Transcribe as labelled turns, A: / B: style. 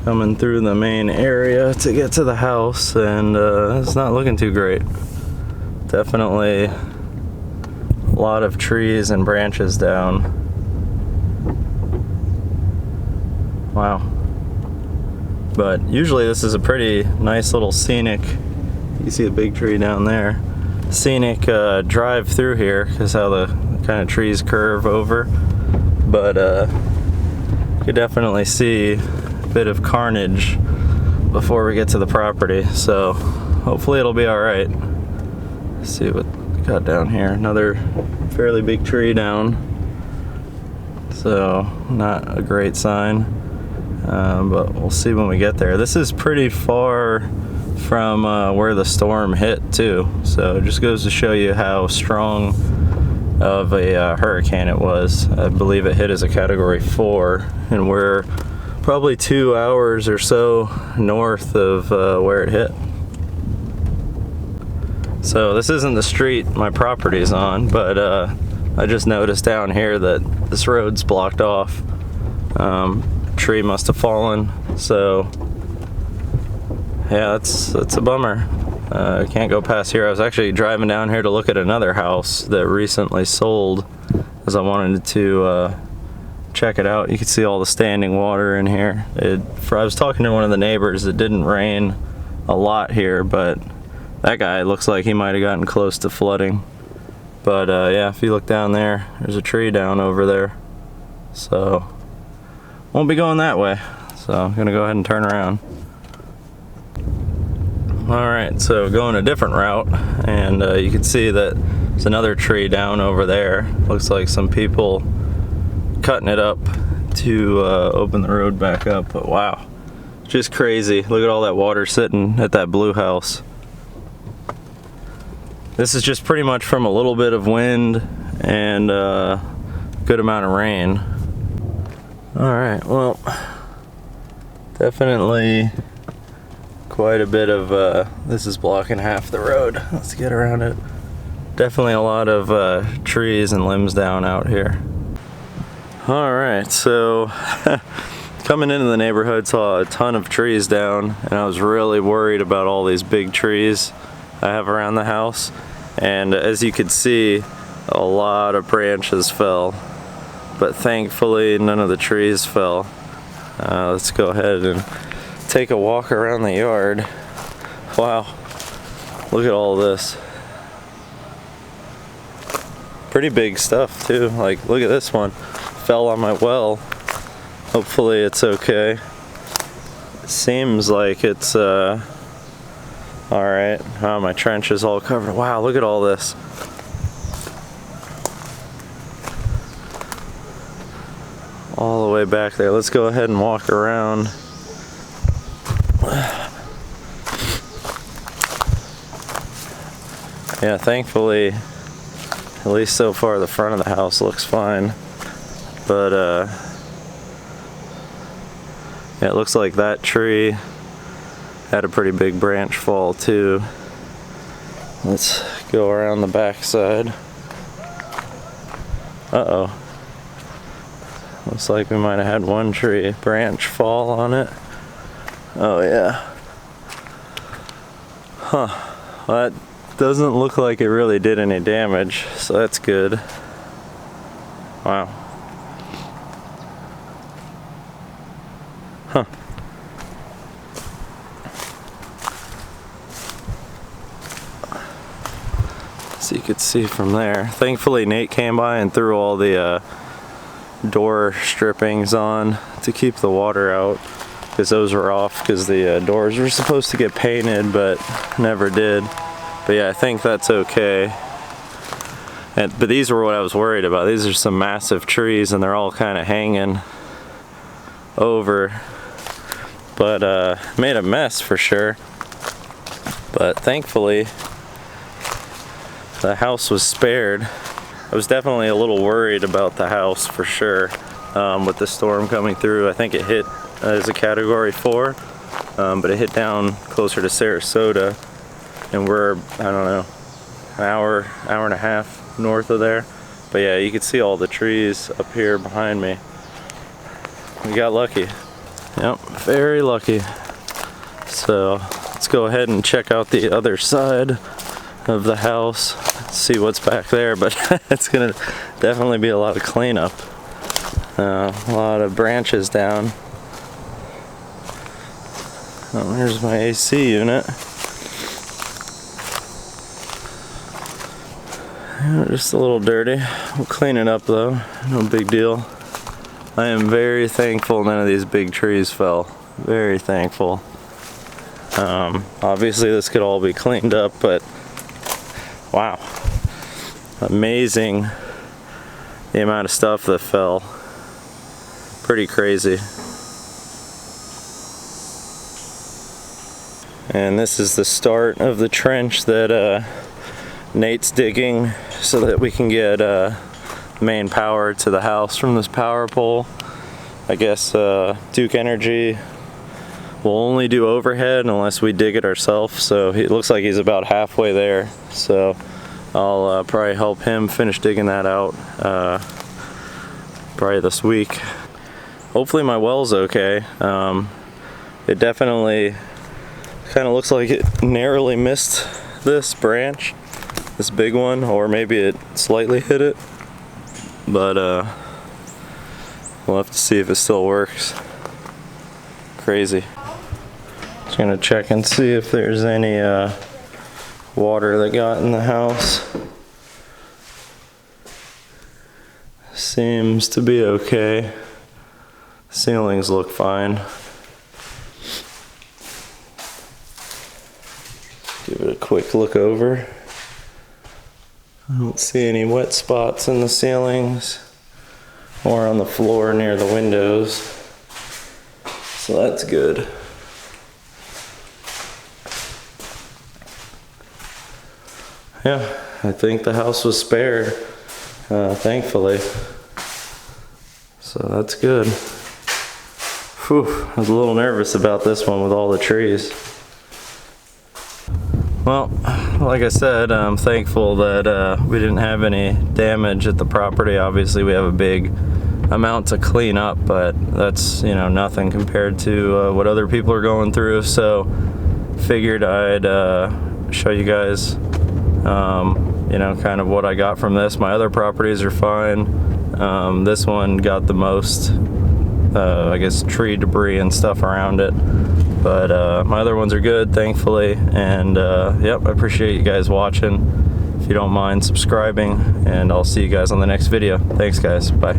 A: Coming through the main area to get to the house, and it's not looking too great. Definitely a lot of trees and branches down. Wow. But usually this is a pretty nice little scenic, you see a big tree down there, scenic drive through here because how the kind of trees curve over. But you could definitely see bit of carnage before we get to the property, so hopefully it'll be all right. Let's see what we got down here. Another fairly big tree down, so not a great sign, but we'll see when we get there. This is pretty far from where the storm hit too, so it just goes to show you how strong of a hurricane it was. I believe it hit as a Category 4, and we're probably 2 hours or so north of where it hit. So this isn't the street my property's on, but I just noticed down here that this road's blocked off. Tree must have fallen, so yeah, that's a bummer. I can't go past here. I was actually driving down here to look at another house that recently sold, as I wanted to check it out. You can see all the standing water in here. I was talking to one of the neighbors. It didn't rain a lot here, but that guy looks like he might have gotten close to flooding. But yeah, if you look down there, there's a tree down over there. So won't be going that way. So I'm gonna go ahead and turn around. All right, so going a different route, and you can see that there's another tree down over there. Looks like some people cutting it up to open the road back up, but wow, just crazy. Look at all that water sitting at that blue house. This is just pretty much from a little bit of wind and a good amount of rain. All right, well, definitely quite a bit of, this is blocking half the road. Let's get around it. Definitely a lot of trees and limbs down out here. All right, so coming into the neighborhood, saw a ton of trees down, and I was really worried about all these big trees I have around the house. And as you could see, a lot of branches fell, but thankfully none of the trees fell. Let's go ahead and take a walk around the yard. Wow, look at all this. Pretty big stuff too. Like, look at this one. Fell on my well. Hopefully it's okay. It seems like it's all right. Oh, my trench is all covered. Wow, look at all this. All the way back there. Let's go ahead and walk around. Yeah, thankfully, at least so far, the front of the house looks fine. But yeah, it looks like that tree had a pretty big branch fall too. Let's go around the back side. Uh-oh. Looks like we might have had one tree branch fall on it. Oh yeah. Huh. Well, that doesn't look like it really did any damage, so that's good. Wow. Huh. So you could see from there. Thankfully Nate came by and threw all the door strippings on to keep the water out, because those were off because the doors were supposed to get painted but never did. But yeah, I think that's okay. But these were what I was worried about. These are some massive trees and they're all kind of hanging over. But made a mess for sure. But thankfully the house was spared. I was definitely a little worried about the house for sure, with the storm coming through. I think it hit as a Category 4, but it hit down closer to Sarasota, and we're, I don't know, an hour and a half north of there. But yeah, you can see all the trees up here behind me. We got lucky. Yep, very lucky. So let's go ahead and check out the other side of the house, see what's back there, but it's gonna definitely be a lot of cleanup. A lot of branches down. Oh, here's my AC unit. Just a little dirty. We'll clean it up though, no big deal. I am very thankful none of these big trees fell. Very thankful. Obviously this could all be cleaned up, but wow. Amazing the amount of stuff that fell. Pretty crazy. And this is the start of the trench that Nate's digging so that we can get main power to the house from this power pole. I guess Duke Energy will only do overhead unless we dig it ourselves, so it looks like he's about halfway there. So I'll probably help him finish digging that out probably this week. Hopefully my well's okay. It definitely kind of looks like it narrowly missed this branch, this big one, or maybe it slightly hit it, but we'll have to see if it still works. Crazy. Just gonna check and see if there's any water that got in the house. Seems to be okay. Ceilings look fine. Give it a quick look over. I don't see any wet spots in the ceilings or on the floor near the windows, so that's good. Yeah, I think the house was spared, thankfully, so that's good. Whew, I was a little nervous about this one with all the trees. Well, like I said, I'm thankful that we didn't have any damage at the property. Obviously we have a big amount to clean up, but that's, you know, nothing compared to what other people are going through. So figured I'd show you guys you know, kind of what I got from this. My other properties are fine. This one got the most I guess tree debris and stuff around it, but my other ones are good, thankfully. And yep, I appreciate you guys watching. If you don't mind subscribing, and I'll see you guys on the next video. Thanks guys, bye.